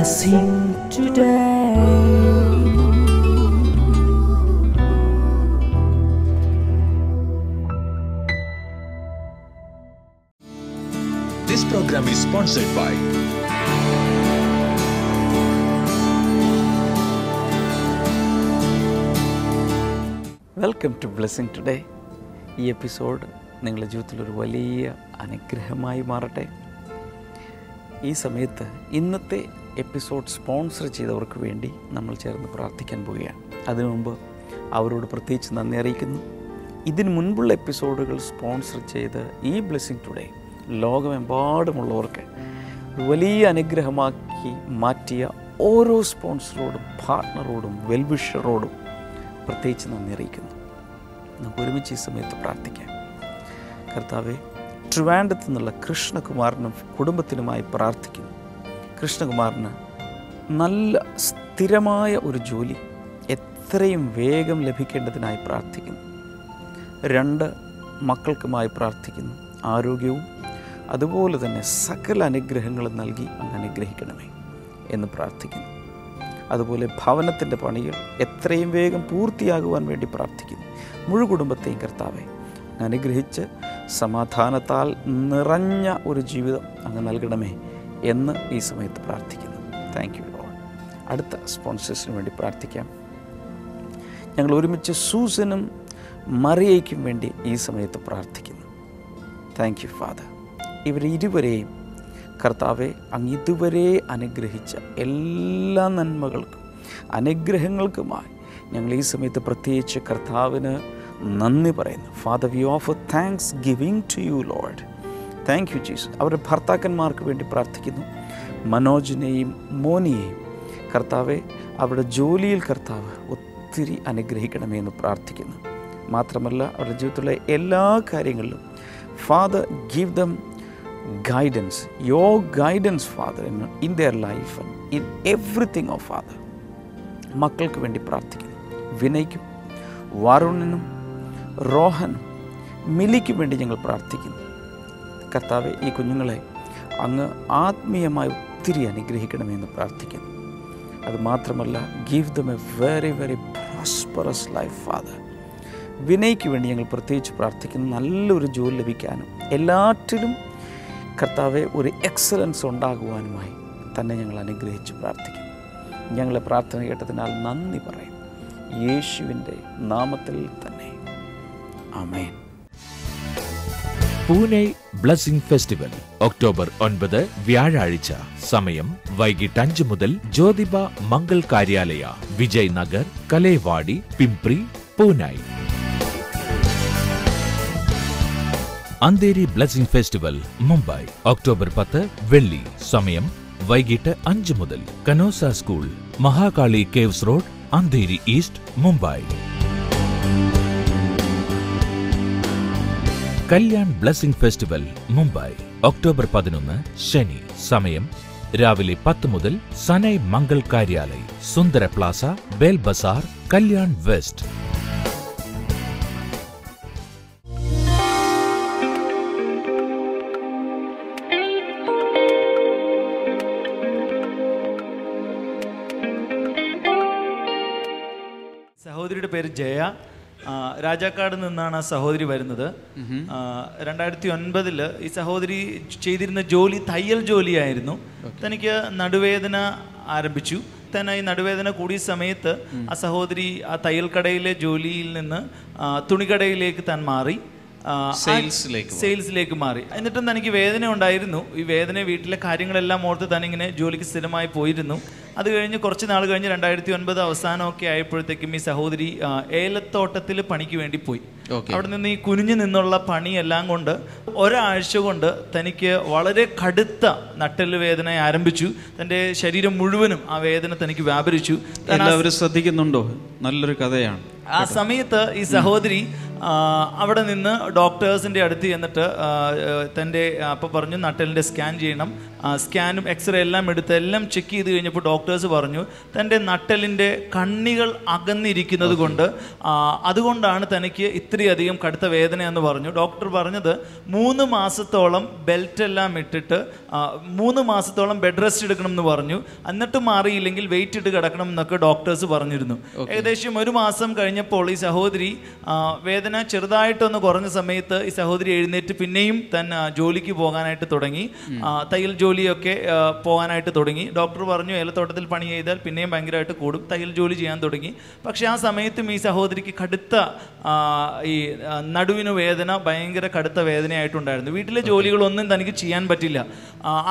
blessing today. This program is sponsored by welcome to blessing today. ഈ episode നിങ്ങളുടെ ജീവിതത്തിലൊരു വലിയ അനുഗ്രഹമായി മാറട്ടെ. ഈ സമയത്ത് ഇന്നത്തെ എപ്പിസോഡ് സ്പോൺസർ ചെയ്തവർക്ക് വേണ്ടി നമ്മൾ ചേർന്ന് പ്രാർത്ഥിക്കാൻ പോവുകയാണ്. അതിനു മുമ്പ് അവരോട് പ്രത്യേകിച്ച് നന്ദി അറിയിക്കുന്നു. ഇതിന് മുൻപുള്ള എപ്പിസോഡുകൾ സ്പോൺസർ ചെയ്ത് ഈ ബ്ലെസ്സിങ് ടുഡേ ലോകമെമ്പാടുമുള്ളവർക്ക് വലിയ അനുഗ്രഹമാക്കി മാറ്റിയ ഓരോ സ്പോൺസറോടും പാർട്ട്ണറോടും വെൽവിഷറോടും പ്രത്യേകിച്ച് നന്ദി അറിയിക്കുന്നു. നമുക്ക് ഒരുമിച്ച് ഈ സമയത്ത് പ്രാർത്ഥിക്കാം. കർത്താവെ, ട്രിവാൻഡ്രത്തു നിന്നുള്ള കൃഷ്ണകുമാറിനും കുടുംബത്തിനുമായി പ്രാർത്ഥിക്കുന്നു. കൃഷ്ണകുമാറിന് നല്ല സ്ഥിരമായ ഒരു ജോലി എത്രയും വേഗം ലഭിക്കേണ്ടതിനായി പ്രാർത്ഥിക്കുന്നു. 2 മക്കൾക്കുമായി പ്രാർത്ഥിക്കുന്നു. ആരോഗ്യവും അതുപോലെ തന്നെ സകല അനുഗ്രഹങ്ങളും നൽകി അങ്ങ് അനുഗ്രഹിക്കണമേ എന്ന് പ്രാർത്ഥിക്കുന്നു. അതുപോലെ ഭവനത്തിൻ്റെ പണികൾ എത്രയും വേഗം പൂർത്തിയാകുവാൻ വേണ്ടി പ്രാർത്ഥിക്കുന്നു. മുഴു കുടുംബത്തെയും കർത്താവെ അനുഗ്രഹിച്ച് സമാധാനത്താൽ നിറഞ്ഞ ഒരു ജീവിതം അങ്ങ് നൽകണമേ എന്ന് ഈ സമയത്ത് പ്രാർത്ഥിക്കുന്നു. Thank you Lord. അടുത്ത സ്പോൺസേഴ്സിന് വേണ്ടി പ്രാർത്ഥിക്കാം. ഞങ്ങൾ ഒരുമിച്ച് സൂസനും മറിയയ്ക്കും വേണ്ടി ഈ സമയത്ത് പ്രാർത്ഥിക്കുന്നു. Thank you father. ഇവരിരുവരെയും കർത്താവെ അങ്ങ് ഇതുവരെ അനുഗ്രഹിച്ച എല്ലാ നന്മകൾക്കും അനുഗ്രഹങ്ങൾക്കുമായി ഞങ്ങൾ ഈ സമയത്ത് പ്രത്യേകിച്ച് കർത്താവിന് നന്ദി പറയുന്നു. Father, we offer thanksgiving to you Lord. Thank you Jesus. അവരുടെ ഭർത്താക്കന്മാർക്ക് വേണ്ടി പ്രാർത്ഥിക്കുന്നു. മനോജിനെയും മോനിയെയും കർത്താവെ അവരുടെ ജോലിയിൽ കർത്താവ് ഒത്തിരി അനുഗ്രഹിക്കണമേ എന്ന് പ്രാർത്ഥിക്കുന്നു. മാത്രമല്ല അവരുടെ ജീവിതത്തിലുള്ള എല്ലാ കാര്യങ്ങളിലും father give them guidance, your guidance Father in their life and in everything of Father. മക്കൾക്ക് വേണ്ടി പ്രാർത്ഥിക്കുന്നു. വിനയ്ക്കും വരുണിനും റോഹനും മിലിക്കും വേണ്ടി ഞങ്ങൾ പ്രാർത്ഥിക്കുന്നു. കർത്താവെ, ഈ കുഞ്ഞുങ്ങളെ അങ്ങ് ആത്മീയമായി ഒത്തിരി അനുഗ്രഹിക്കണമെന്ന് പ്രാർത്ഥിക്കുന്നു. അതുമാത്രമല്ല, give them a very very prosperous life father. വിനയ്ക്ക് വേണ്ടി ഞങ്ങൾ പ്രത്യേകിച്ച് പ്രാർത്ഥിക്കുന്നു. നല്ലൊരു ജോലി ലഭിക്കാനും എല്ലാറ്റിലും കർത്താവെ ഒരു എക്സലൻസ് ഉണ്ടാകുവാനുമായി തന്നെ ഞങ്ങൾ അനുഗ്രഹിച്ച് പ്രാർത്ഥിക്കുന്നു. ഞങ്ങളെ പ്രാർത്ഥന കേട്ടതിനാൽ നന്ദി പറയും. യേശുവിൻ്റെ നാമത്തിൽ തന്നെ ആമേൻ. പൂനെ ബ്ലെസ്സിംഗ് ഫെസ്റ്റിവൽ ഒക്ടോബർ 9 വ്യാഴാഴ്ച. സമയം വൈകിട്ട് 5 മുതൽ Jyotiba Mangal Karyalaya, Vijay Nagar, Kalewadi, Pimpri, Pune. Andheri blessing festival Mumbai October 10 വെള്ളി. സമയം വൈകിട്ട് 5 മുതൽ Canossa school, Mahakali caves road, Andheri east, Mumbai. Kalyan blessing festival Mumbai October 11 ശനി. സമയം രാവിലെ 10 മുതൽ സനൈ മംഗൾ കാര്യാലയ, സുന്ദര പ്ലാസ, ബേൽ ബസാർ, കല്യാൺ വെസ്റ്റ്. സഹോദരിയുടെ പേര് ജയ. രാജാക്കാട് നിന്നാണ് ആ സഹോദരി വരുന്നത്. 2009 ഈ സഹോദരി ചെയ്തിരുന്ന ജോലി തയ്യൽ ജോലിയായിരുന്നു. തനിക്ക് നടുവേദന ആരംഭിച്ചു. തന്നെ ഈ നടുവേദന കൂടിയ സമയത്ത് ആ സഹോദരി ആ തയ്യൽ കടയിലെ ജോലിയിൽ നിന്ന് തുണിക്കടയിലേക്ക് താൻ മാറി, സെയിൽസിലേക്ക് മാറി. എന്നിട്ടും തനിക്ക് വേദന ഉണ്ടായിരുന്നു. ഈ വേദന വീട്ടിലെ കാര്യങ്ങളെല്ലാം ഓർത്ത് തനിങ്ങനെ ജോലിക്ക് സ്ഥിരമായി പോയിരുന്നു. അത് കഴിഞ്ഞ് കുറച്ച് നാൾ കഴിഞ്ഞ് 2009 അവസാനമൊക്കെ ആയപ്പോഴത്തേക്കും ഈ സഹോദരി ഏലത്തോട്ടത്തിൽ പണിക്ക് വേണ്ടി പോയി. അവിടെ നിന്ന് ഈ കുനിഞ്ഞു നിന്നുള്ള പണിയെല്ലാം കൊണ്ട് ഒരാഴ്ച കൊണ്ട് തനിക്ക് വളരെ കടുത്ത നട്ടെല്ല് വേദന ആരംഭിച്ചു. തൻ്റെ ശരീരം മുഴുവനും ആ വേദന തനിക്ക് വ്യാപരിച്ചു. എല്ലാവരും ശ്രദ്ധിക്കുന്നുണ്ടോ? നല്ലൊരു കഥയാണ്. ആ സമയത്ത് ഈ സഹോദരി അവിടെ നിന്ന് ഡോക്ടേഴ്സിൻ്റെ അടുത്ത് ചെന്നിട്ട് തൻ്റെ അപ്പോൾ പറഞ്ഞു നട്ടലിൻ്റെ സ്കാൻ ചെയ്യണം. സ്കാനും എക്സ്റേ എല്ലാം എടുത്ത് എല്ലാം ചെക്ക് ചെയ്ത് കഴിഞ്ഞപ്പോൾ ഡോക്ടേഴ്സ് പറഞ്ഞു തൻ്റെ നട്ടലിൻ്റെ കണ്ണികൾ അകന്നിരിക്കുന്നത് കൊണ്ട് അതുകൊണ്ടാണ് തനിക്ക് ഇത്രയധികം കടുത്ത വേദന എന്ന് പറഞ്ഞു. ഡോക്ടർ പറഞ്ഞത് 3 മാസത്തോളം ബെൽറ്റ് എല്ലാം ഇട്ടിട്ട് 3 മാസത്തോളം ബെഡ് റെസ്റ്റ് എടുക്കണം എന്ന് പറഞ്ഞു. എന്നിട്ട് മാറിയില്ലെങ്കിൽ വെയിറ്റ് ഇട്ട് കിടക്കണം എന്നൊക്കെ ഡോക്ടേഴ്സ് പറഞ്ഞിരുന്നു. ഏകദേശം 1 മാസം കഴിഞ്ഞപ്പോൾ ഈ സഹോദരി വേദന ചെറുതായിട്ടൊന്ന് കുറഞ്ഞ സമയത്ത് ഈ സഹോദരി എഴുന്നേറ്റ് പിന്നെയും തന്നെ ജോലിക്ക് പോകാനായിട്ട് തുടങ്ങി. തയ്യൽ ജോലിയൊക്കെ പോകാനായിട്ട് തുടങ്ങി. ഡോക്ടർ പറഞ്ഞു ഏലത്തോട്ടത്തിൽ പണി ചെയ്താൽ പിന്നെയും ഭയങ്കരമായിട്ട് കൂടും, തയ്യൽ ജോലി ചെയ്യാൻ തുടങ്ങി. പക്ഷേ ആ സമയത്തും ഈ സഹോദരിക്ക് കടുത്ത ഈ നടുവിന് വേദന, ഭയങ്കര കടുത്ത വേദനയായിട്ടുണ്ടായിരുന്നു. വീട്ടിലെ ജോലികളൊന്നും തനിക്ക് ചെയ്യാൻ പറ്റില്ല.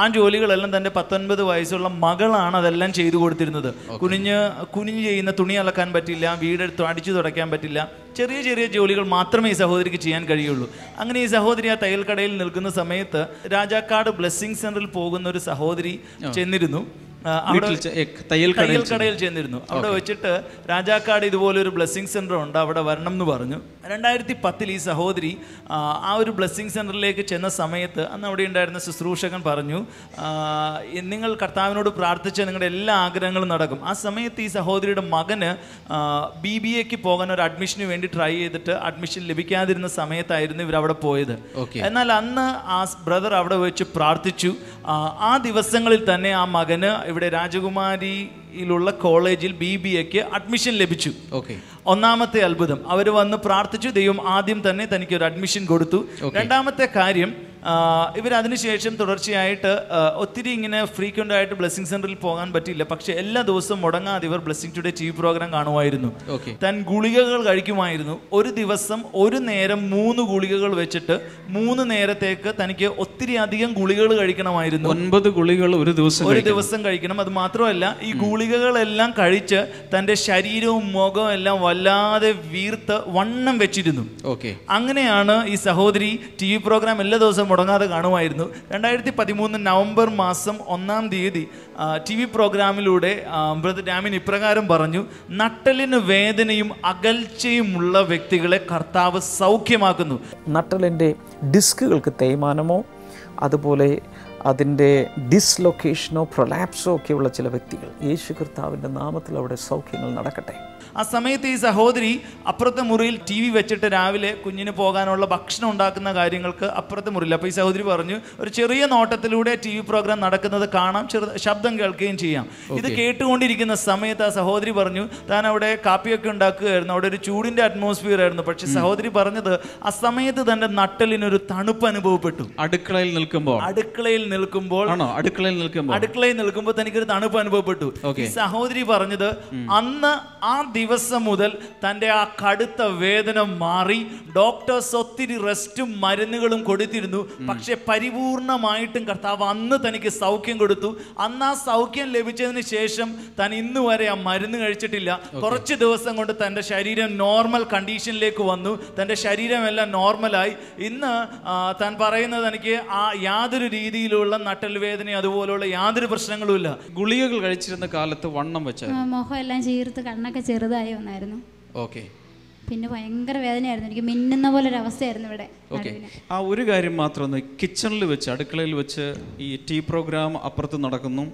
ആ ജോലികളെല്ലാം തൻ്റെ 19 വയസ്സുള്ള മകളാണ് അതെല്ലാം ചെയ്തു കൊടുത്തിരുന്നത്. കുനിഞ്ഞ് ചെയ്യുന്ന തുണി അലക്കാൻ പറ്റില്ല, വീടെടുത്ത് അടിച്ചു തുടയ്ക്കാൻ പറ്റില്ല, ചെറിയ ചെറിയ ജോലികൾ മാത്രമേ ഈ സഹോദരിക്ക് ചെയ്യാൻ കഴിയുള്ളൂ. അങ്ങനെ ഈ സഹോദരി ആ തയ്യൽ കടയിൽ നിൽക്കുന്ന സമയത്ത് രാജാക്കാട് ബ്ലെസ്സിംഗ് സെന്ററിൽ പോകുന്ന ഒരു സഹോദരി ചെന്നിരുന്നു. തയ്യൽ കടയിൽ ചെന്നിരുന്നു. അവിടെ വെച്ചിട്ട് രാജാക്കാട് ഇതുപോലെ ഒരു ബ്ലെസ്സിംഗ് സെന്റർ ഉണ്ട്, അവിടെ വരണം എന്ന് പറഞ്ഞു. 2010 ഈ സഹോദരി ആ ഒരു ബ്ലെസ്സിംഗ് സെന്ററിലേക്ക് ചെന്ന സമയത്ത് അന്ന് അവിടെ ഉണ്ടായിരുന്ന ശുശ്രൂഷകൻ പറഞ്ഞു, നിങ്ങൾ കർത്താവിനോട് പ്രാർത്ഥിച്ചാൽ നിങ്ങളുടെ എല്ലാ ആഗ്രഹങ്ങളും നടക്കും. ആ സമയത്ത് ഈ സഹോദരിയുടെ മകന് BBAക്ക് പോകാൻ ഒരു അഡ്മിഷന് വേണ്ടി ട്രൈ ചെയ്തിട്ട് അഡ്മിഷൻ ലഭിക്കാതിരുന്ന സമയത്തായിരുന്നു ഇവരവിടെ പോയത്. എന്നാൽ അന്ന് ആ ബ്രദർ അവിടെ വെച്ച് പ്രാർത്ഥിച്ചു. ആ ദിവസങ്ങളിൽ തന്നെ ആ മകന് ഇവിടെ രാജകുമാരിയിലുള്ള കോളേജിൽ BBAക്ക് അഡ്മിഷൻ ലഭിച്ചു. ഒന്നാമത്തെ അത്ഭുതം, അവർ വന്ന് പ്രാർത്ഥിച്ചു, ദൈവം ആദ്യം തന്നെ തനിക്ക് ഒരു അഡ്മിഷൻ കൊടുത്തു. രണ്ടാമത്തെ കാര്യം, ഇവരതിനുശേഷം തുടർച്ചയായിട്ട് ഒത്തിരി ഇങ്ങനെ ഫ്രീക്വൻ്റ് ആയിട്ട് ബ്ലെസ്സിംഗ് സെന്ററിൽ പോകാൻ പറ്റില്ല. പക്ഷെ എല്ലാ ദിവസവും മുടങ്ങാതെ ഇവർ ബ്ലെസ്സിംഗ് ടുഡേ TV പ്രോഗ്രാം കാണുമായിരുന്നു. താൻ ഗുളികകൾ കഴിക്കുമായിരുന്നു. ഒരു ദിവസം ഒരു നേരം 3 ഗുളികകൾ വെച്ചിട്ട് 3 നേരത്തേക്ക് തനിക്ക് ഒത്തിരി അധികം ഗുളികകൾ കഴിക്കണമായിരുന്നു. 9 ഗുളികകൾ ഒരു ദിവസം കഴിക്കണം. അത് മാത്രമല്ല ഈ ഗുളികകളെല്ലാം കഴിച്ച് തൻ്റെ ശരീരവും മുഖവും എല്ലാം വല്ലാതെ വീർത്ത് വണ്ണം വെച്ചിരുന്നു. അങ്ങനെയാണ് ഈ സഹോദരി TV പ്രോഗ്രാം എല്ലാ ദിവസവും മുടങ്ങാതെ കാണുമായിരുന്നു. 2013 നവംബർ മാസം 1-ാം തീയതി TV പ്രോഗ്രാമിലൂടെ ബ്രദർ ഡാമിൻ ഇപ്രകാരം പറഞ്ഞു, നട്ടലിന് വേദനയും അകൽച്ചയുമുള്ള വ്യക്തികളെ കർത്താവ് സൗഖ്യമാക്കുന്നു. നട്ടലിൻ്റെ ഡിസ്കുകൾക്ക് തേയ്മാനമോ അതുപോലെ അതിൻ്റെ ഡിസ്ലൊക്കേഷനോ പ്രൊലാപ്സോ ഒക്കെയുള്ള ചില വ്യക്തികൾ യേശു കർത്താവിൻ്റെ നാമത്തിൽ അവിടെ സൗഖ്യങ്ങൾ നടക്കട്ടെ. ആ സമയത്ത് ഈ സഹോദരി അപ്പുറത്തെ മുറിയിൽ TV വെച്ചിട്ട് രാവിലെ കുഞ്ഞിന് പോകാനുള്ള ഭക്ഷണം ഉണ്ടാക്കുന്ന കാര്യങ്ങൾക്ക് അപ്പുറത്തെ മുറിയിൽ. അപ്പോൾ ഈ സഹോദരി പറഞ്ഞു, ഒരു ചെറിയ നോട്ടത്തിലൂടെ TV പ്രോഗ്രാം നടക്കുന്നത് കാണാം, ശബ്ദം കേൾക്കുകയും ചെയ്യാം. ഇത് കേട്ടുകൊണ്ടിരിക്കുന്ന സമയത്ത് ആ സഹോദരി പറഞ്ഞു, താൻ അവിടെ കാപ്പിയൊക്കെ ഉണ്ടാക്കുകയായിരുന്നു, അവിടെ ഒരു ചൂടിൻ്റെ അറ്റ്മോസ്ഫിയർ ആയിരുന്നു. പക്ഷെ സഹോദരി പറഞ്ഞത് ആ സമയത്ത് തൻ്റെ നട്ടലിനൊരു തണുപ്പ് അനുഭവപ്പെട്ടു. അടുക്കളയിൽ നിൽക്കുമ്പോൾ തനിക്കൊരു തണുപ്പ് അനുഭവപ്പെട്ടു. ഈ സഹോദരി പറഞ്ഞത് അന്ന് ആ ദിവസം മുതൽ തൻ്റെ ആ കടുത്ത വേദന മാറി. ഡോക്ടേഴ്സ് ഒത്തിരി റെസ്റ്റും മരുന്നുകളും കൊടുത്തിരുന്നു. പക്ഷെ പരിപൂർണമായിട്ടും കർത്താവ് അന്ന് തനിക്ക് സൗഖ്യം കൊടുത്തു. അന്ന് ആ സൗഖ്യം ലഭിച്ചതിന് ശേഷം താൻ ഇന്ന് വരെ ആ മരുന്ന് കഴിച്ചിട്ടില്ല. കുറച്ച് ദിവസം കൊണ്ട് തൻ്റെ ശരീരം നോർമൽ കണ്ടീഷനിലേക്ക് വന്നു. തൻ്റെ ശരീരമെല്ലാം നോർമലായി. ഇന്ന് താൻ പറയുന്നത് എനിക്ക് ആ യാതൊരു രീതിയിലുള്ള നട്ടൽ വേദന അതുപോലുള്ള യാതൊരു പ്രശ്നങ്ങളും ഇല്ല. ഗുളികകൾ കഴിച്ചിരുന്ന കാലത്ത് വണ്ണം വെച്ച മുഖം എല്ലാം ചീർത്ത് കണ്ണൊക്കെ ചെറുതായി വന്നായിരുന്നു. പിന്നെ ഭയങ്കര വേദനയായിരുന്നു, എനിക്ക് മിന്നുന്ന പോലെ ഒരു അവസ്ഥയായിരുന്നു ഇവിടെ. ആ ഒരു കാര്യം മാത്രം, കിച്ചണിൽ വെച്ച് അടുക്കളയിൽ വെച്ച് ഈ TV പ്രോഗ്രാം അപ്പുറത്ത് നടക്കുന്നു,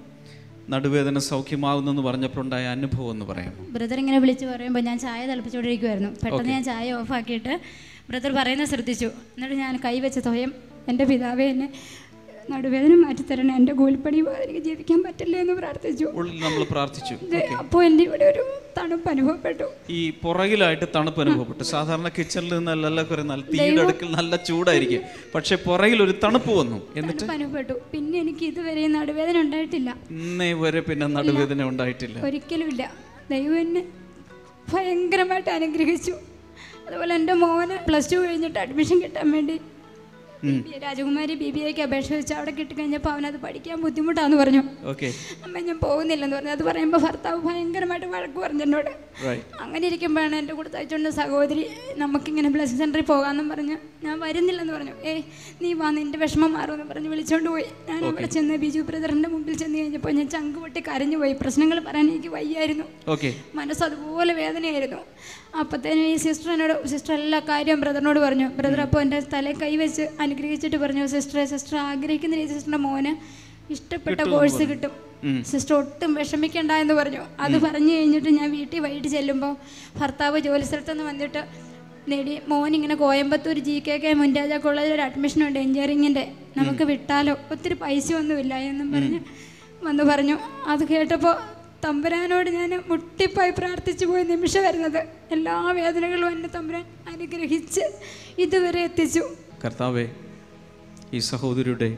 നടുവേദന സൗഖ്യമാകുന്നെന്ന് പറഞ്ഞപ്പോൾ ഉണ്ടായ അനുഭവം എന്ന് പറയാം. ബ്രദർ ഇങ്ങനെ വിളിച്ച് പറയുമ്പോൾ ഞാൻ ചായ തിളപ്പിച്ചുകൊണ്ടിരിക്കുമായിരുന്നു. പെട്ടെന്ന് ഞാൻ ചായ ഓഫാക്കിയിട്ട് ബ്രദർ പറയുന്നത് ശ്രദ്ധിച്ചു. എന്നിട്ട് ഞാൻ കൈവച്ച സ്വയം, എൻ്റെ പിതാവേ എന്നെ നടുവേദന മാറ്റിത്തരണം, എൻ്റെ കൂലിപ്പണി പോകാതെ എനിക്ക് ജീവിക്കാൻ പറ്റില്ല എന്ന് പ്രാർത്ഥിച്ചു. നമ്മൾ പ്രാർത്ഥിച്ചു. അപ്പോൾ എൻ്റെ ഇവിടെ ഒരു തണുപ്പ് അനുഭവപ്പെട്ടു. ഈ പുറകിലായിട്ട് തണുപ്പ് അനുഭവപ്പെട്ടു. സാധാരണ കിച്ചണിൽ നിന്നല്ല തീയുടെ അടുക്കൽ നല്ല ചൂടായിരിക്കും, പക്ഷെ പുറകിൽ ഒരു തണുപ്പ് വന്നു. എന്നിട്ട് അനുഭവപ്പെട്ടു. പിന്നെ എനിക്ക് ഇതുവരെ നടുവേദന ഉണ്ടായിട്ടില്ല. ഇന്നേ വരെ പിന്നെ നടുവേദന ഉണ്ടായിട്ടില്ല, ഒരിക്കലും ഇല്ല. ദൈവം എന്നെ ഭയങ്കരമായിട്ട് അനുഗ്രഹിച്ചു. അതുപോലെ എൻ്റെ മോന് +2 കഴിഞ്ഞിട്ട് അഡ്മിഷൻ കിട്ടാൻ വേണ്ടി രാജകുമാരി BBAക്ക് അപേക്ഷ വെച്ച് അവിടെ കിട്ടിക്കഴിഞ്ഞപ്പോൾ അവനത് പഠിക്കാൻ ബുദ്ധിമുട്ടാന്ന് പറഞ്ഞു. അമ്മ ഞാൻ പോകുന്നില്ലെന്ന് പറഞ്ഞു. അത് പറയുമ്പോൾ ഭർത്താവ് ഭയങ്കരമായിട്ട് വഴക്ക് പറഞ്ഞു എന്നോട്. അങ്ങനെ ഇരിക്കുമ്പോഴാണ് എൻ്റെ കൂടെ തയ്ച്ചുകൊണ്ട് സഹോദരി നമുക്കിങ്ങനെ ബ്ലെസ്സിംഗ് സെൻ്ററിൽ പോകാമെന്നും പറഞ്ഞ് ഞാൻ വരുന്നില്ലെന്ന് പറഞ്ഞു. നീ വാ, നിൻ്റെ വിഷമം മാറുമെന്ന് പറഞ്ഞ് വിളിച്ചുകൊണ്ട് പോയി. ഞാൻ അവിടെ ചെന്ന് ബിജു ബ്രദറിൻ്റെ മുമ്പിൽ ചെന്ന് കഴിഞ്ഞപ്പോൾ ഞാൻ ചങ്ക് പൊട്ടി കരഞ്ഞു പോയി. പ്രശ്നങ്ങൾ പറയാൻ എനിക്ക് വയ്യായിരുന്നു, മനസ്സ് അതുപോലെ വേദനയായിരുന്നു. അപ്പോഴത്തേനും ഈ സിസ്റ്റർ എല്ലാ കാര്യവും ബ്രദറിനോട് പറഞ്ഞു. ബ്രദർ അപ്പോൾ എൻ്റെ തലയിൽ കൈവച്ച് അനുഗ്രഹിച്ചിട്ട് പറഞ്ഞു, സിസ്റ്റർ ആഗ്രഹിക്കുന്ന രീതി സിസ്റ്ററിൻ്റെ മോന് ഇഷ്ടപ്പെട്ട കോഴ്സ് കിട്ടും, സിസ്റ്റർ ഒട്ടും വിഷമിക്കണ്ട എന്ന് പറഞ്ഞു. അത് പറഞ്ഞു കഴിഞ്ഞിട്ട് ഞാൻ വീട്ടിൽ വൈകിട്ട് ചെല്ലുമ്പോൾ ഭർത്താവ് ജോലി സ്ഥലത്തുനിന്ന് വന്നിട്ട് മോനിങ്ങനെ കോയമ്പത്തൂർ GKK മുൻരാജ കോളേജിൽ ഒരു അഡ്മിഷൻ ഉണ്ട് എഞ്ചിനീയറിങ്ങിൻ്റെ, നമുക്ക് വിട്ടാലോ, ഒത്തിരി പൈസ ഒന്നുമില്ല എന്നും പറഞ്ഞ് വന്ന് പറഞ്ഞു. അത് കേട്ടപ്പോൾ തമ്പുരാനോട് ഞാൻ മുട്ടിപ്പായി പ്രാർത്ഥിച്ചു പോയ നിമിഷം വരുന്നത്. എല്ലാ വേദനകളും എന്നെ തമ്പുരാൻ അനുഗ്രഹിച്ച് ഇതുവരെ എത്തിച്ചു. കർത്താവേ, ഈ സഹോദരിയുടെ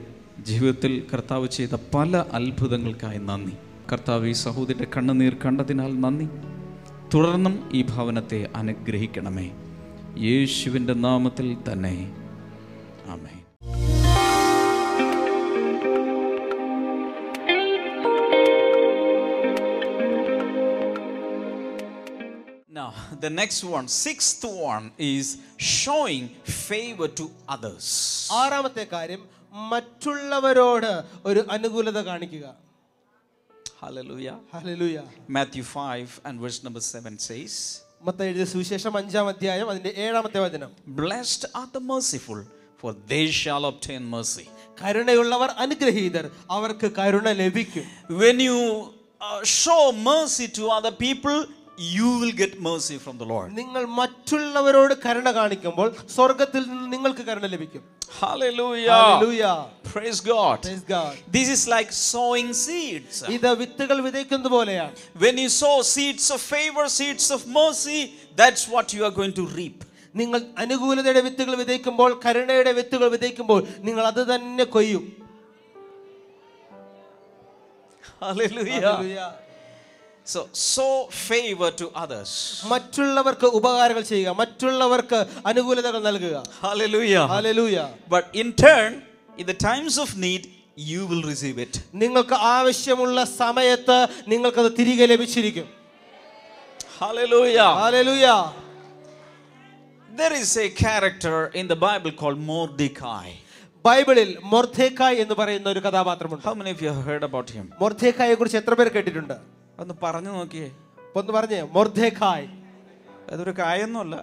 ജീവിതത്തിൽ കർത്താവ് ചെയ്ത പല അത്ഭുതങ്ങൾക്കായി നന്ദി. കർത്താവ് ഈ സഹോദരിയുടെ കണ്ണുനീർ കണ്ടതിനാൽ നന്ദി. തുടർന്നും ഈ ഭവനത്തെ അനുഗ്രഹിക്കണമേ, യേശുവിൻ്റെ നാമത്തിൽ തന്നെ. ആമേൻ. Now, the next one, sixth one, is showing favor to others. ആറാമത്തെ കാര്യം മറ്റുള്ളവരോട് ഒരു അനുകൂലത കാണിക്കുക. Hallelujah. Hallelujah. Matthew 5 and verse number 7 says, Mathai എഴുതിയ സുവിശേഷം 5-ാം അധ്യായം അതിന്റെ 7-ാമത്തെ വചനം. Blessed are the merciful, for they shall obtain mercy. കരുണയുള്ളവർ അനുഗ്രഹീതർ, അവർക്ക് കരുണ ലഭിക്കും. When you show mercy to other people, you will get mercy from the Lord. നിങ്ങൾ മറ്റുള്ളവരോട് കരുണ കാണിക്കുമ്പോൾ സ്വർഗ്ഗത്തിൽ നിന്ന് നിങ്ങൾക്ക് കരുണ ലഭിക്കും. Hallelujah. Hallelujah. Praise God. Praise God. This is like sowing seeds. ഇത് വിത്തുകൾ വിതയ്ക്കുന്നത് പോലെയാണ്. When you sow seeds of favor, seeds of mercy, that's what you are going to reap. നിങ്ങൾ അനുകൂലതയുടെ വിത്തുകൾ വിതയ്ക്കുമ്പോൾ, കരുണയുടെ വിത്തുകൾ വിതയ്ക്കുമ്പോൾ നിങ്ങൾ അത് തന്നെ കൊയ്യും. Hallelujah. Hallelujah. So sow favor to others. മറ്റുള്ളവർക്ക് ഉപകാരങ്ങൾ ചെയ്യുക, മറ്റുള്ളവർക്ക് അനുകൂലതകൾ നൽകുക. Hallelujah. Hallelujah. But in turn, in the times of need, you will receive it. നിങ്ങൾക്ക് ആവശ്യമുള്ള സമയത്ത് നിങ്ങൾക്കത് തിരികെ ലഭിച്ചിരിക്കും. Hallelujah. Hallelujah. There is a character in the Bible called Mordecai. ബൈബിളിൽ മൊർദെഖായ് എന്ന് പറയുന്ന ഒരു കഥാപാത്രമുണ്ട്. How many of you have heard about him? മൊർദെഖായെ കുറിച്ച് എത്ര പേർ കേട്ടിട്ടുണ്ട്? ഒന്ന് പറഞ്ഞു നോക്കിയേ. ഒന്ന് പറഞ്ഞേ, മൊർദെഖായ്. അതൊരു കായൊന്നുമല്ല.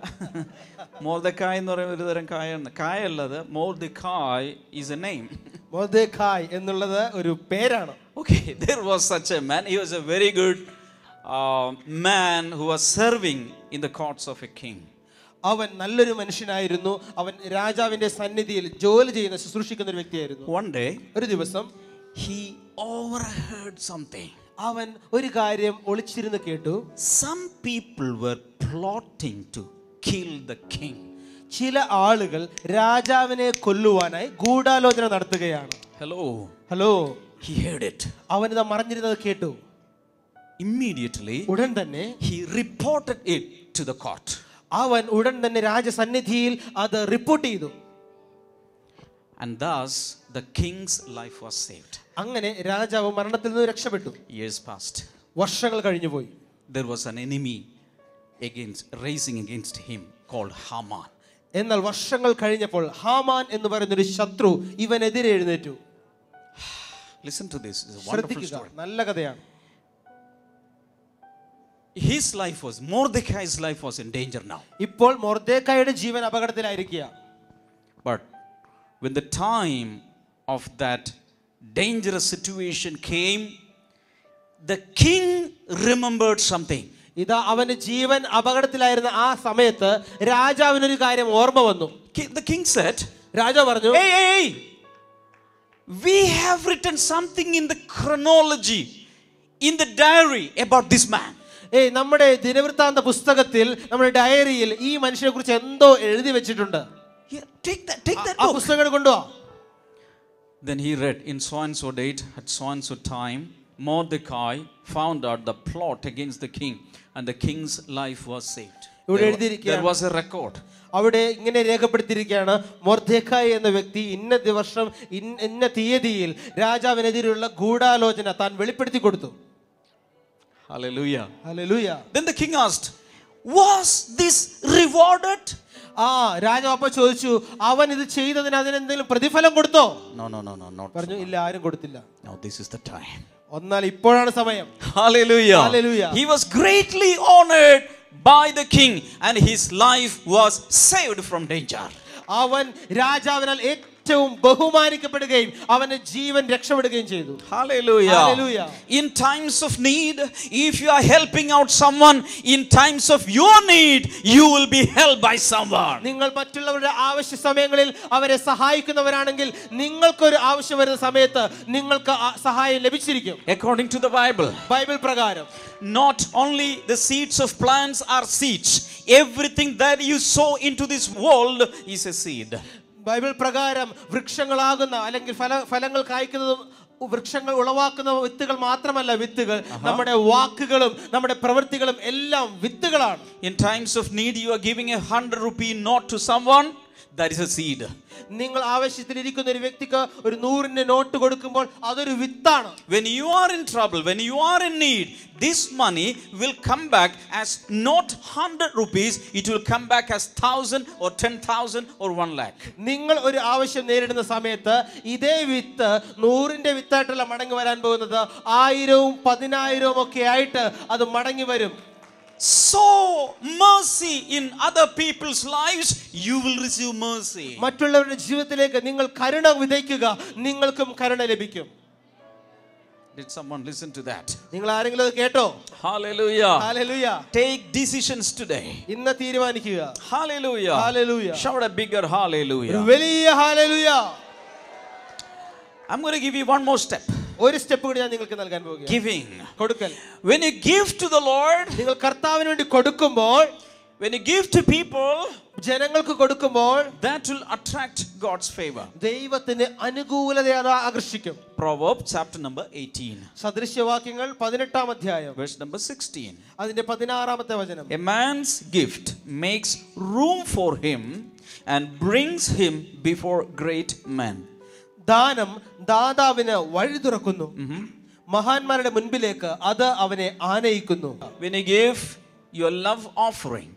മോർദെഖായ് എന്ന് പറയുന്ന ഒരു തരം കായാണ്. കായല്ലത്. മോർദെഖായ് is a name. മൊർദെഖായ് എന്നുള്ളത് ഒരു പേരാണ്. Okay, there was such a man. He was a very good man who was serving in the courts of a king. അവൻ നല്ലൊരു മനുഷ്യനായിരുന്നു. അവൻ രാജാവിന്റെ സന്നിധിയിൽ ജോലി ചെയ്യുന്ന ശുശ്രൂഷിക്കുന്ന ഒരു വ്യക്തിയായിരുന്നു. One day, ഒരു ദിവസം he overheard something. അവൻ ഒരു കാര്യം ഒളിച്ചിരുന്ന് കേട്ടു. Some people were plotting to kill the king. ചില ആളുകൾ രാജാവിനെ കൊല്ലുവാനായി ഗൂഢാലോചന നടത്തുകയാണ്. ഹലോ. He heard it. അവൻ ഇത് മറഞ്ഞിരുന്നത് കേട്ടു. Immediately, ഉടൻ തന്നെ he reported it to the court. അവൻ ഉടൻ തന്നെ രാജസന്നിധിയിൽ അത് റിപ്പോർട്ട് ചെയ്തു. And thus the king's life was saved. അങ്ങനെ രാജാവ് മരണത്തിൽ നിന്ന് രക്ഷപ്പെട്ടു. Years passed. വർഷങ്ങൾ കഴിഞ്ഞുപോയി. There was an enemy raising against him called Haman. എന്നാൽ വർഷങ്ങൾ കഴിഞ്ഞപ്പോൾ ഹാമാൻ എന്ന് പറയുന്ന ഒരു ശത്രു ഇവനെതിരെ എഴുന്നേറ്റു. Listen to this. It's a wonderful story. നല്ല കഥയാണ്. His life was, Mordecai's life was in danger now. ഇപ്പോൾ മൊർദെഖായിയുടെ ജീവൻ അപകടത്തിലായിരിക്കുക. But when the time of that dangerous situation came, the king remembered something. ഇതാ അവന്റെ ജീവൻ അപകടത്തിലായിരുന്ന ആ സമയത്ത് രാജാവിനൊരു കാര്യം ഓർമ്മ വന്നു. The king said, രാജാവ് പറഞ്ഞു, hey, we have written something in the chronology, in the diary about this man. നമ്മുടെ ദിനവൃത്താന്ത പുസ്തകത്തിൽ, നമ്മുടെ ഡയറിയിൽ ഈ മനുഷ്യനെ കുറിച്ച് എന്തോ എഴുതി വെച്ചിട്ടുണ്ട്. Take that ആ പുസ്തകം കൊണ്ടുവാ. Then he read, in so and so date, at so and so time, Mordecai found out the plot against the king, and the king's life was saved. There was a record. അവിടെ ഇങ്ങനെ രേഖപ്പെടുത്തിയിരിക്കുകയാണ്, മൊർദെഖായി എന്ന വ്യക്തി ഇന്ന ദിവസം ഇന്ന തീയതിയിൽ രാജാവിനെതിരെയുള്ള ഗൂഢാലോചന താൻ വെളിപ്പെടുത്തി കൊടുത്തു. Hallelujah. Hallelujah. Then the king asked, was this rewarded? രാജാവ് അപ്പോൾ ചോദിച്ചു, അവൻ ഇത് ചെയ്തതിന് അതിനെന്തെങ്കിലും പ്രതിഫലം കൊടുത്തോ? No, not. പറഞ്ഞു, ഇല്ല, ആരും കൊടുത്തില്ല. Now this is the time. എന്നാൽ ഇപ്പോഴാണ് സമയം. Hallelujah. Hallelujah. He was greatly honored by the king and his life was saved from danger. അവൻ രാജാവിനാൽ ഏറ്റവും ബഹുമാനിക്കപ്പെടുകയും അവന്റെ ജീവൻ രക്ഷപ്പെടുകയും ചെയ്തു. Hallelujah. Hallelujah. In times of need, if you are helping out someone, in times of your need, you will be helped by someone. നിങ്ങൾ മറ്റുള്ളവരുടെ ആവശ്യ സമയങ്ങളിൽ അവരെ സഹായിക്കുന്നവരാണെങ്കിൽ നിങ്ങൾക്കൊരു ആവശ്യം വരുന്ന സമയത്ത് നിങ്ങൾക്ക് സഹായം ലഭിച്ചിരിക്കും. According to the Bible, Bible പ്രകാരം not only the seeds of plants are seeds, everything that you sow into this world is a seed. Bible പ്രകാരം വൃക്ഷങ്ങളാകുന്ന അല്ലെങ്കിൽ ഫലങ്ങൾ കായ്ക്കുന്നതും വൃക്ഷങ്ങൾ ഉളവാക്കുന്ന വിത്തുകൾ മാത്രമല്ല വിത്തുകൾ, നമ്മുടെ വാക്കുകളും നമ്മുടെ പ്രവൃത്തികളും എല്ലാം വിത്തുകളാണ്. In times of need, you are giving 100 rupee note to someone, that is a seed. നിങ്ങൾ ആവശ്യത്തിലിരിക്കുന്ന ഒരു വ്യക്തിക്ക് ഒരു 100 നോട്ട് കൊടുക്കുമ്പോൾ അതൊരു വിത്താണ്. When you are in trouble, when you are in need, this money will come back as not 100 rupees, it will come back as 1,000 or 10,000 or 1 lakh. നിങ്ങൾ ഒരു ആവശ്യം നേരിടുന്ന സമയത്ത് ഇതേ വിത്ത് 100ന്റെ വിത്തായിട്ടല്ല മടങ്ങി വരാൻ പോകുന്നത്, 1000ഉം 10,000ഉം ഒക്കെ ആയിട്ട് അത് മടങ്ങി വരും. Sow mercy in other people's lives, you will receive mercy. മറ്റുള്ളവരുടെ ജീവിതത്തിലേക്ക് നിങ്ങൾ കരുണ വിതയ്ക്കുക, നിങ്ങൾക്കും കരുണ ലഭിക്കും. Did someone listen to that? നിങ്ങൾ ആരെങ്കിലും അത് കേട്ടോ? Hallelujah. Hallelujah. Take decisions today. ഇന്ന് തീരുമാനിക്കുക. Hallelujah. Hallelujah. Shout a bigger hallelujah. വലിയ hallelujah. I'm going to give you one more step. ഒരു സ്റ്റെപ്പ് കൂടി ഞാൻ നിങ്ങൾക്ക് നൽകാൻ പോകുകയാണ്. Giving. കൊടുക്കൽ. When you give to the Lord, നിങ്ങൾ കർത്താവിന് വേണ്ടി കൊടുക്കുമ്പോൾ, when you give to people, ജനങ്ങൾക്ക് കൊടുക്കുമ്പോൾ, that will attract God's favor. ദൈവത്തിന്റെ അനുകൂലത അത് ആകർഷിക്കും. Proverbs chapter number 18. സദൃശ്യവാക്യങ്ങൾ 18-ാം അധ്യായം verse number 16. അതിന്റെ 16-ാമത്തെ വചനം. A man's gift makes room for him and brings him before great men. ദാനം ദാതാവിന് വഴി തുറക്കുന്നു, മഹാന്മാരുടെ മുൻപിലേക്ക് അത് അവനെ ആനയിക്കുന്നു. When you give your love offering,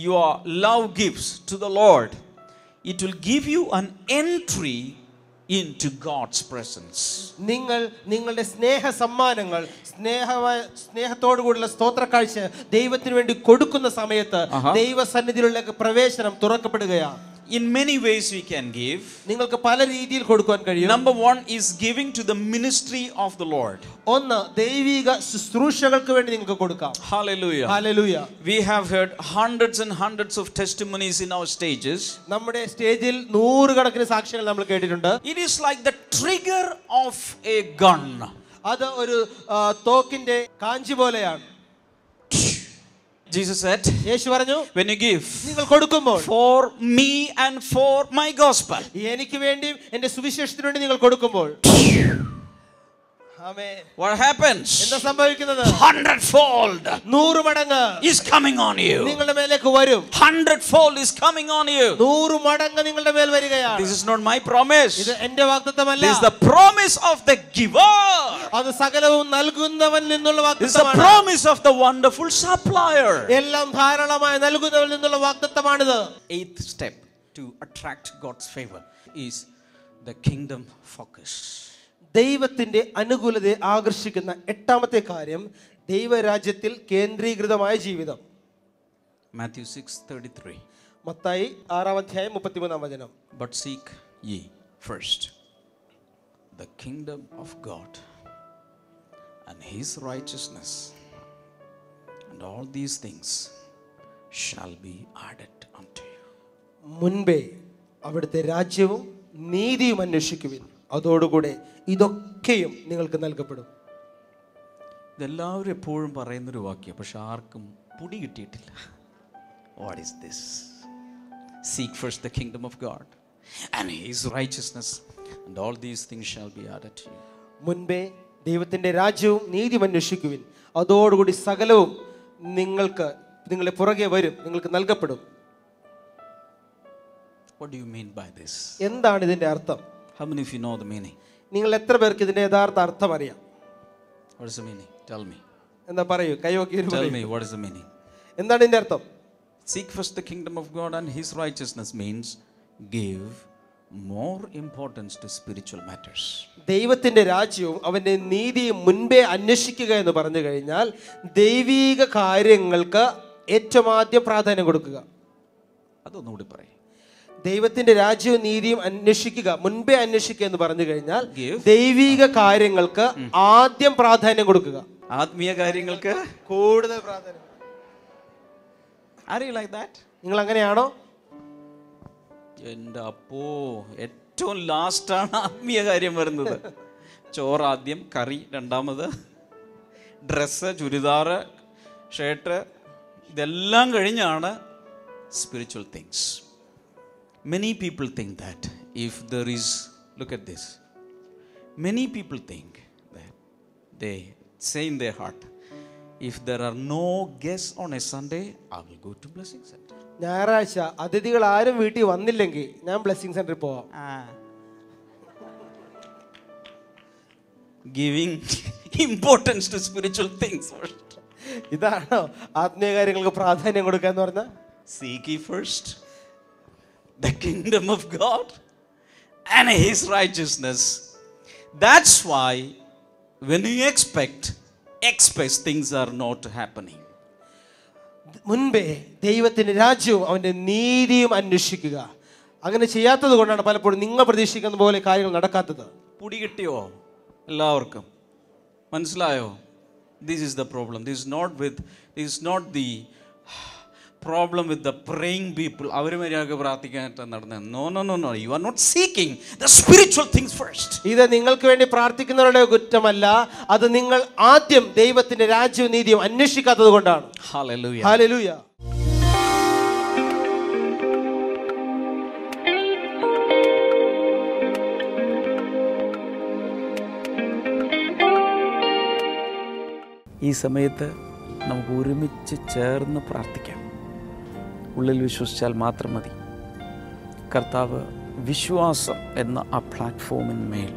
your love gifts to the Lord, it will give you an entry into God's presence. നിങ്ങൾ നിങ്ങളുടെ സ്നേഹ സമ്മാനങ്ങൾ സ്നേഹത്തോടുകൂടിയുള്ള സ്തോത്ര കാഴ്ച ദൈവത്തിന് വേണ്ടി കൊടുക്കുന്ന സമയത്ത് ദൈവസന്നിധിയിലുള്ള പ്രവേശനം തുറക്കപ്പെടുകയാണ്. In many ways we can give. നിങ്ങൾക്ക് പല രീതിയിൽ കൊടുക്കാൻ കഴിയും. Number 1 is giving to the ministry of the Lord. ഒന്ന് ദൈവിക ശുശ്രൂഷകൾക്ക് വേണ്ടി നിങ്ങൾക്ക് കൊടുക്കാം. Hallelujah. Hallelujah. We have heard hundreds and hundreds of testimonies in our stages. നമ്മുടെ സ്റ്റേജിൽ 100 കണക്കിന് സാക്ഷ്യങ്ങൾ നമ്മൾ കേട്ടിട്ടുണ്ട്. It is like the trigger of a gun. അത് ഒരു തോക്കിന്റെ കാഞ്ചി പോലെയാണ്. Jesus said, യേശു പറഞ്ഞു, when you give, നിങ്ങൾ കൊടുക്കുമ്പോൾ, for me and for my gospel, എനിക്ക് വേണ്ടിയും എൻ്റെ സുവിശേഷത്തിന് വേണ്ടി നിങ്ങൾ കൊടുക്കുമ്പോൾ, ആമേൻ, what happens? എന്താ സംഭവിക്കുന്നത്? 100-fold 100 മടങ്ങ് is coming on you. നിങ്ങളുടെ മേലേക്ക് വരും. 100-fold is coming on you. 100 മടങ്ങ് നിങ്ങളുടെ മേൽ വരികയാണ്. This is not my promise. ഇത് എൻ്റെ വാഗ്ദത്തമല്ല. This is the promise of the giver. അത് സകലവും നൽകുന്നവനിൽ നിന്നുള്ള This is the വാഗ്ദത്തമാണ്. promise of the wonderful supplier. എല്ലാം ധാരാളമായി നൽകുന്നവനിൽ നിന്നുള്ള വാഗ്ദത്തമാണിത്. 8th step to attract God's favor is the kingdom focus. ദൈവത്തിന്റെ അനുകൂലതയെ ആകർഷിക്കുന്ന 8ാമത്തെ കാര്യം ദൈവരാജ്യത്തിൽ കേന്ദ്രീകൃതമായ ജീവിതം. Matthew 6:33. മത്തായി 6-ാം അധ്യായം 33-ാം വചനം. But seek ye first the kingdom of God and his righteousness, and all these things shall be added unto you. മുൻപേ അവിടുത്തെ രാജ്യവും നീതിയും അന്വേഷിക്കുവിൻ, അതോടുകൂടെ ഇതൊക്കെയും നിങ്ങൾക്ക് നൽകപ്പെടും. ഇതെല്ലാവരും എപ്പോഴും പറയുന്നൊരു വാക്യം, പക്ഷെ ആർക്കും പൊടി കിട്ടിയിട്ടില്ല. What is this? Seek first the kingdom of God and his righteousness, and all these things shall be added to you. മുൻപേ ദൈവത്തിന്റെ രാജ്യവും നീതിയും അന്വേഷിക്കുവിൻ, അതോടുകൂടി സകലവും നിങ്ങൾക്ക് നിങ്ങളെ പുറകെ വരും, നിങ്ങൾക്ക് നൽകപ്പെടും. What do you mean by this? എന്താണ് ഇതിന്റെ അർത്ഥം? How many of you know the meaning? നിങ്ങൾ എത്ര പേർക്ക് ഇതിന്റെ യഥാർത്ഥ അർത്ഥം അറിയാം? What is the meaning? Tell me. എന്താ പറയൂ, കൈവക്കി Tell me what is the meaning. എന്താണ് ഇതിന്റെ അർത്ഥം? Seek first the kingdom of God and his righteousness means give more importance to spiritual matters. ദൈവത്തിന്റെ രാജ്യവും അവന്റെ നീതിയും മുൻപേ അന്വേഷിക്കുക എന്ന് പറഞ്ഞു കഴിഞ്ഞാൽ ദൈവിക കാര്യങ്ങൾക്ക് ഏറ്റവും ആദ്യം പ്രാധാന്യം കൊടുക്കുക. അതൊന്നുകൂടി പറയും. ദൈവത്തിന്റെ രാജ്യവും നീതിയും അന്വേഷിക്കുക, മുൻപേ അന്വേഷിക്കുക എന്ന് പറഞ്ഞു കഴിഞ്ഞാൽ ദൈവിക കാര്യങ്ങൾക്ക് ആദ്യം പ്രാധാന്യം കൊടുക്കുക, ആത്മീയ കാര്യങ്ങൾക്ക് കൂടുതൽ പ്രാധാന്യം. Are you like that? നിങ്ങൾ അങ്ങനെയാണോ? എൻ്റെ അപ്പോ ഏറ്റവും ലാസ്റ്റാണ് ആത്മീയ കാര്യം വരുന്നത്. ചോറ് ആദ്യം, കറി രണ്ടാമത്, ഡ്രസ്സ്, ചുരിദാറ്, ഷർട്ട്, ഇതെല്ലാം കഴിഞ്ഞാണ് spiritual things. Many people think that if there is, look at this, many people think that they say in their heart, if there are no guests on a Sunday, I will go to Blessing Center. ഞായറാഴ്ച അതിഥികൾ ആരും വീട്ടിൽ വന്നില്ലെങ്കിൽ ഞാൻ blessing സെന്ററിൽ പോവാം. Giving importance to spiritual things first. ഇതാണോ ആത്മീയ കാര്യങ്ങൾക്ക് പ്രാധാന്യം കൊടുക്കുക എന്ന് പറഞ്ഞാൽ? Seek ye first the kingdom of God and his righteousness. That's why when you expect things are not happening. മുൻപേ ദൈവത്തിന്റെ രാജ്യവും അവന്റെ നീതിയും അന്വേഷിക്കുക. അങ്ങനെ ചെയ്യാത്തത് കൊണ്ടാണ് പലപ്പോഴും നിങ്ങൾ പ്രതീക്ഷിക്കുന്ന പോലെ കാര്യങ്ങൾ നടക്കാത്തത്. പിടി കിട്ടിയോ എല്ലാവർക്കും? മനസ്സിലായോ? This is the problem. This is not the problem with the praying people. അവർ മര്യാദക്ക് പ്രാർത്ഥിക്കാനായിട്ട് നടന്നത്. No. You are not seeking the spiritual things first. ഇത് നിങ്ങൾക്ക് വേണ്ടി പ്രാർത്ഥിക്കുന്നവരുടെ കുറ്റമല്ല, അത് നിങ്ങൾ ആദ്യം ദൈവത്തിന്റെ രാജ്യവും നീതിയും അന്വേഷിക്കാത്തത് കൊണ്ടാണ്. Hallelujah. Hallelujah. ഈ സമയത്ത് നമുക്ക് ഒരുമിച്ച് ചേർന്ന് പ്രാർത്ഥിക്കാം. ഉള്ളിൽ വിശ്വസിച്ചാൽ മാത്രം മതി. കർത്താവ് വിശ്വാസം എന്ന ആ പ്ലാറ്റ്ഫോമിന്മേൽ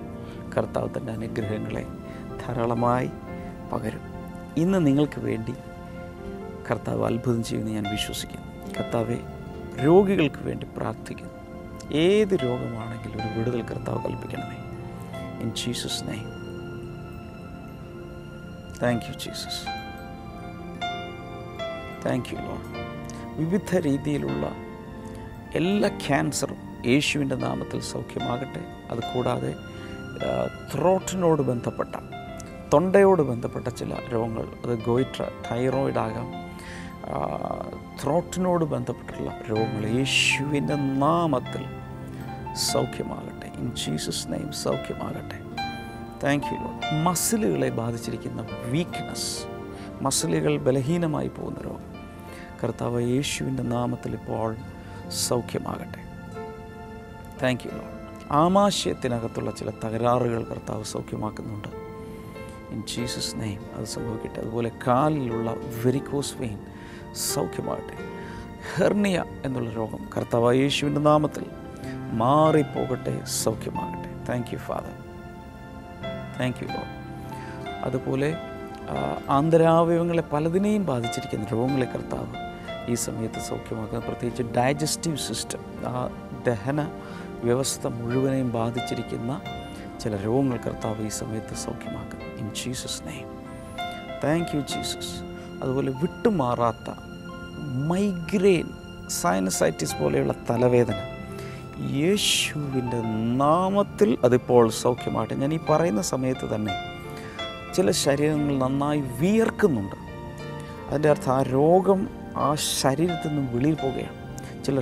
കർത്താവ് തൻ്റെ അനുഗ്രഹങ്ങളെ ധാരാളമായി പകരും. ഇന്ന് നിങ്ങൾക്ക് വേണ്ടി കർത്താവ് അത്ഭുതം ചെയ്യുമെന്ന് ഞാൻ വിശ്വസിക്കുന്നു. കർത്താവെ, രോഗികൾക്ക് വേണ്ടി പ്രാർത്ഥിക്കുന്നു. ഏത് രോഗമാണെങ്കിലും ഒരു വിടുതൽ കർത്താവ് കൽപ്പിക്കണമേ. In Jesus name. Thank you Jesus. Thank you Lord. വിവിധ രീതിയിലുള്ള എല്ലാ ക്യാൻസറും യേശുവിൻ്റെ നാമത്തിൽ സൗഖ്യമാകട്ടെ. അതുകൂടാതെ ത്രോട്ടിനോട് ബന്ധപ്പെട്ട, തൊണ്ടയോട് ബന്ധപ്പെട്ട ചില രോഗങ്ങൾ, അത് ഗോയിട്ര, തൈറോയിഡ് ആകാം, ത്രോട്ടിനോട് ബന്ധപ്പെട്ടുള്ള രോഗങ്ങൾ യേശുവിൻ്റെ നാമത്തിൽ സൗഖ്യമാകട്ടെ. ഇൻ ജീസസ് നെയിം സൗഖ്യമാകട്ടെ. Thank you Lord. മസിലുകളെ ബാധിച്ചിരിക്കുന്ന വീക്ക്നെസ്, മസിലുകൾ ബലഹീനമായി പോകുന്ന രോഗം കർത്താവ് യേശുവിൻ്റെ നാമത്തിൽ ഇപ്പോൾ സൗഖ്യമാകട്ടെ. Thank you Lord. ആമാശയത്തിനകത്തുള്ള ചില തകരാറുകൾ കർത്താവ് സൗഖ്യമാക്കുന്നുണ്ട്. ഇൻ ജീസസ് നെയിം അത് സംഭവിക്കട്ടെ. അതുപോലെ കാലിലുള്ള വെരിക്കോസ് വെയിൻ സൗഖ്യമാകട്ടെ. ഹെർണിയ എന്നുള്ള രോഗം കർത്താവ് യേശുവിൻ്റെ നാമത്തിൽ മാറിപ്പോകട്ടെ, സൗഖ്യമാകട്ടെ. Thank you father. Thank you Lord. അതുപോലെ ആന്തരാവയവങ്ങളെ പലതിനെയും ബാധിച്ചിരിക്കുന്ന രോഗങ്ങളെ കർത്താവ് ഈ സമയത്ത് സൗഖ്യമാക്കുക. പ്രത്യേകിച്ച് ഡൈജസ്റ്റീവ് സിസ്റ്റം, ആ ദഹന വ്യവസ്ഥ മുഴുവനെയും ബാധിച്ചിരിക്കുന്ന ചില രോഗങ്ങൾ കർത്താവ് ഈ സമയത്ത് സൗഖ്യമാക്കുക. In Jesus name. Thank you Jesus. അതുപോലെ വിട്ടുമാറാത്ത മൈഗ്രെയിൻ, സൈനസൈറ്റിസ് പോലെയുള്ള തലവേദന യേശുവിൻ്റെ നാമത്തിൽ അതിപ്പോൾ സൗഖ്യമാകട്ടെ. ഞാൻ ഈ പറയുന്ന സമയത്ത് തന്നെ ചില ശരീരങ്ങൾ നന്നായി വിയർക്കുന്നുണ്ട്. അതിൻ്റെ അർത്ഥം ആ രോഗം ആ ശരീരത്തിൽ നിന്നും വെളിയിൽ പോവുകയാണ്. ചില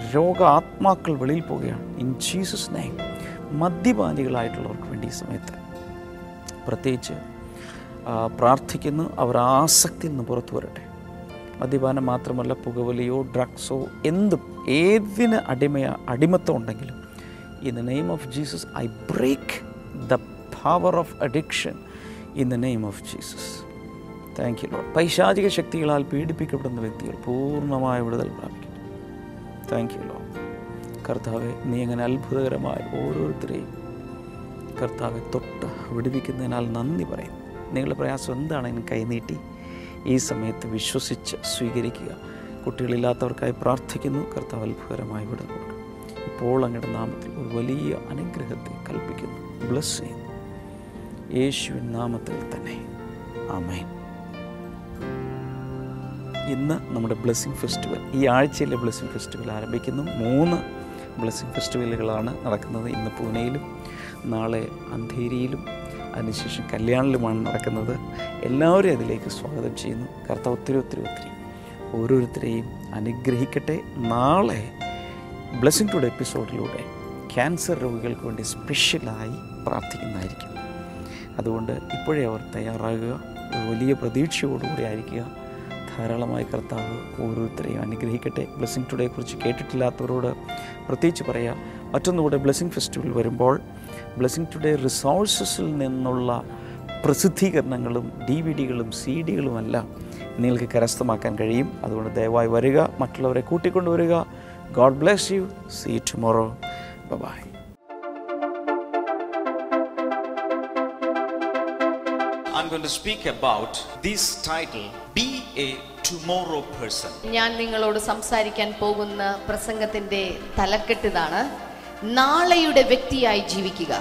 ആത്മാക്കൾ വെളിയിൽ പോവുകയാണ്. In Jesus name. മദ്യപാനികളായിട്ടുള്ളവർക്ക് വേണ്ടി ഈ സമയത്ത് പ്രത്യേകിച്ച് പ്രാർത്ഥിക്കുന്നു. അവർ ആസക്തിയിൽ നിന്ന് പുറത്തു വരട്ടെ. മദ്യപാനം മാത്രമല്ല, പുകവലിയോ ഡ്രഗ്സോ ഏതിന് അടിമത്തം ഉണ്ടെങ്കിലും in the name of Jesus I break the power of addiction in the name of Jesus. Thank you Lord. പൈശാചിക ശക്തികളാൽ പീഡിപ്പിക്കപ്പെടുന്ന വ്യക്തികൾ പൂർണ്ണമായ വിടുതൽ പ്രാപിക്കട്ടെ. Thank you Lord. കർത്താവെ, നീ അങ്ങനെ അത്ഭുതകരമായി ഓരോരുത്തരെയും കർത്താവെ തൊട്ട് വിടുവിക്കുന്നതിനാൽ നന്ദി പറയുന്നു. നിങ്ങളുടെ പ്രയാസം എന്താണെങ്കിലും കൈനീട്ടി ഈ സമയത്ത് വിശ്വസിച്ച് സ്വീകരിക്കുക. കുട്ടികളില്ലാത്തവർക്കായി പ്രാർത്ഥിക്കുന്നു. കർത്താവ് അത്ഭുതകരമായി വിടുതൽ കൊടുക്കണം. ഇപ്പോൾ അങ്ങയുടെ നാമത്തിൽ ഒരു വലിയ അനുഗ്രഹത്തെ കൽപ്പിക്കുന്നു, ബ്ലസ് ചെയ്യുന്നു, യേശുവിൻ നാമത്തിൽ തന്നെ. ആമേൻ. ഇന്ന് നമ്മുടെ ബ്ലെസ്സിങ് ഫെസ്റ്റിവൽ, ഈ ആഴ്ചയിലെ ബ്ലെസ്സിങ് ഫെസ്റ്റിവൽ ആരംഭിക്കുന്നു. 3 ബ്ലെസ്സിങ് ഫെസ്റ്റിവലുകളാണ് നടക്കുന്നത്. ഇന്ന് പൂനെയിലും നാളെ അന്ധേരിയിലും അതിനുശേഷം കല്യാണിലുമാണ് നടക്കുന്നത്. എല്ലാവരെയും അതിലേക്ക് സ്വാഗതം ചെയ്യുന്നു. കർത്താവ് ഒത്തിരി ഓരോരുത്തരെയും അനുഗ്രഹിക്കട്ടെ. നാളെ ബ്ലെസ്സിങ് ടുഡേ എപ്പിസോഡിലൂടെ ക്യാൻസർ രോഗികൾക്ക് വേണ്ടി സ്പെഷ്യലായി പ്രാർത്ഥിക്കുന്നതായിരിക്കും. അതുകൊണ്ട് ഇപ്പോഴേ അവർ തയ്യാറാകുക, ഒരു വലിയ പ്രതീക്ഷയോടുകൂടി ആയിരിക്കുക. ധാരാളമായി കർത്താവ് ഓരോരുത്തരെയും അനുഗ്രഹിക്കട്ടെ. ബ്ലെസ്സിങ് ടുഡേയെക്കുറിച്ച് കേട്ടിട്ടില്ലാത്തവരോട് പ്രത്യേകിച്ച് പറയാം. മറ്റൊന്നുകൂടെ, ബ്ലെസ്സിങ് ഫെസ്റ്റിവൽ വരുമ്പോൾ ബ്ലെസ്സിങ് ടുഡേ റിസോഴ്സസിൽ നിന്നുള്ള പ്രസിദ്ധീകരണങ്ങളും DVD-കളും CD-കളുമെല്ലാം നിങ്ങൾക്ക് കരസ്ഥമാക്കാൻ കഴിയും. അതുകൊണ്ട് ദയവായി വരിക, മറ്റുള്ളവരെ കൂട്ടിക്കൊണ്ടുവരിക. God bless you. See you tomorrow. Bye-bye. I'm going to speak about this title, Be a Tomorrow Person. ഞാൻ നിങ്ങളോട് സംസാരിക്കാൻ പോകുന്ന പ്രസംഗത്തിന്റെ തലക്കെട്ടിതാണ് നാളെയുടെ വ്യക്തിയായി ജീവിക്കുക.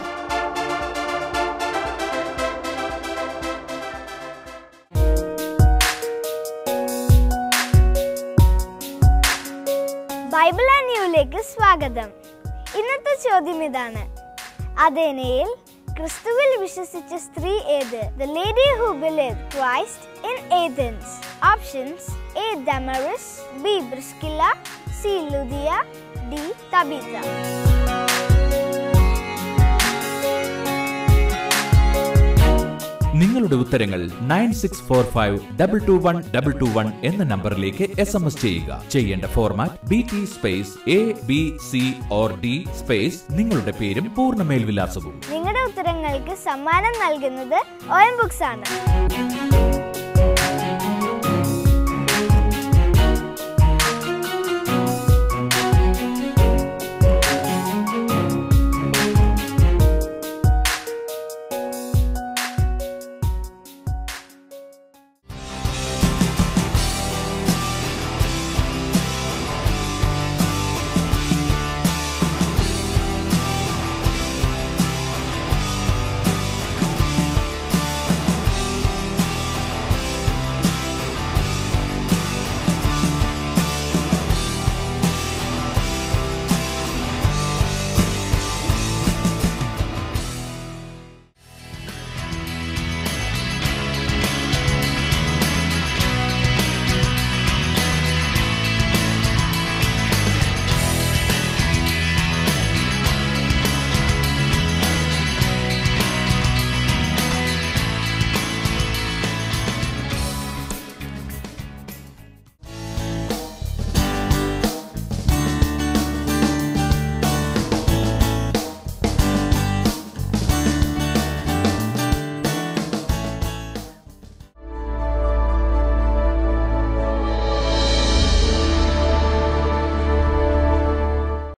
ബൈബിൾ ആൻഡ് യുവിലേക്ക് സ്വാഗതം. ഇന്നത്തെ ചോദ്യം ഇതാണ്: അഥേനയിൽ ക്രിസ്തുവിൽ വിശ്വസിച്ച സ്ത്രീ ഏത്? The lady who believed Christ in Athens. Options: A. Damaris, B. Priscilla, C. Lydia, D. Tabitha. നിങ്ങളുടെ ഉത്തരങ്ങൾ 9645221221 എന്ന നമ്പറിലേക്ക് SMS ചെയ്യുക. ചെയ്യേണ്ട format BT space ABC or D space നിങ്ങളുടെ പേരും പൂർണ്ണ മേൽവിലാസവും. നിങ്ങളുടെ ഉത്തരങ്ങൾക്ക് സമ്മാനം നൽകുന്നത് OM Books ആണ്.